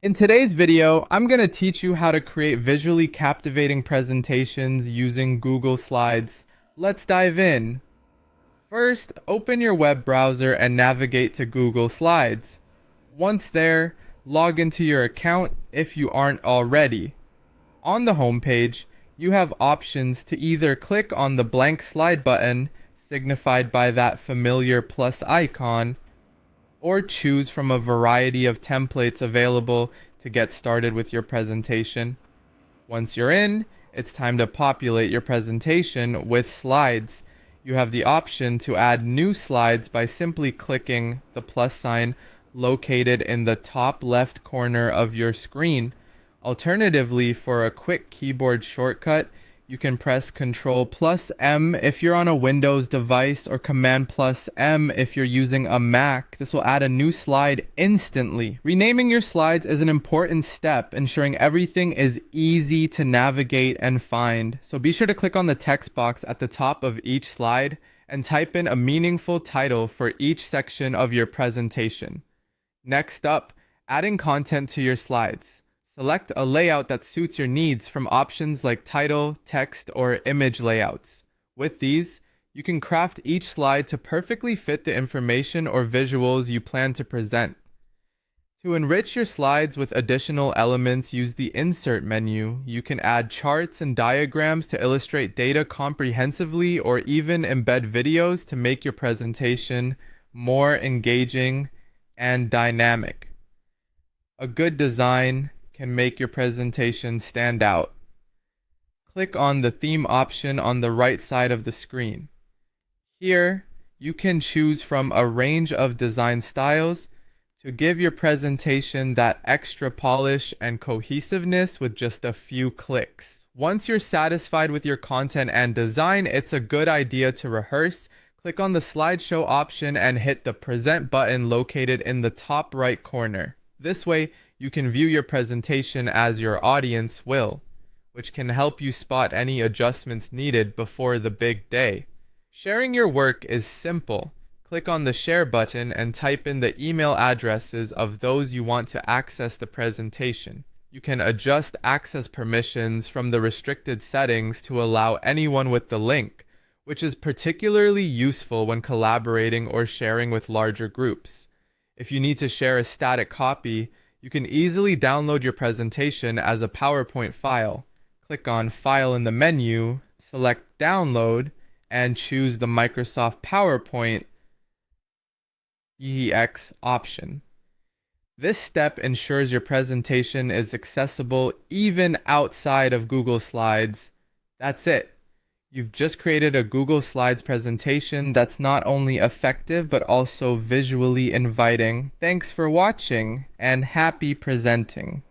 In today's video, I'm going to teach you how to create visually captivating presentations using Google Slides. Let's dive in. First, open your web browser and navigate to Google Slides. Once there, log into your account if you aren't already. On the home page, you have options to either click on the blank slide button, signified by that familiar plus icon, or choose from a variety of templates available to get started with your presentation. Once you're in, it's time to populate your presentation with slides. You have the option to add new slides by simply clicking the plus sign located in the top left corner of your screen. Alternatively, for a quick keyboard shortcut, you can press Ctrl plus M if you're on a Windows device or Command plus M if you're using a Mac. This will add a new slide instantly. Renaming your slides is an important step, ensuring everything is easy to navigate and find. So be sure to click on the text box at the top of each slide and type in a meaningful title for each section of your presentation. Next up, adding content to your slides. Select a layout that suits your needs from options like title, text, or image layouts. With these, you can craft each slide to perfectly fit the information or visuals you plan to present. To enrich your slides with additional elements, use the Insert menu. You can add charts and diagrams to illustrate data comprehensively, or even embed videos to make your presentation more engaging and dynamic. A good design can make your presentation stand out. Click on the theme option on the right side of the screen. Here, you can choose from a range of design styles to give your presentation that extra polish and cohesiveness with just a few clicks. Once you're satisfied with your content and design, it's a good idea to rehearse. Click on the slideshow option and hit the present button located in the top right corner. This way, you can view your presentation as your audience will, which can help you spot any adjustments needed before the big day. Sharing your work is simple. Click on the share button and type in the email addresses of those you want to access the presentation. You can adjust access permissions from the restricted settings to allow anyone with the link, which is particularly useful when collaborating or sharing with larger groups. If you need to share a static copy, you can easily download your presentation as a PowerPoint file. Click on File in the menu, select Download, and choose the Microsoft PowerPoint EX option. This step ensures your presentation is accessible even outside of Google Slides. That's it. You've just created a Google Slides presentation that's not only effective but also visually inviting. Thanks for watching and happy presenting.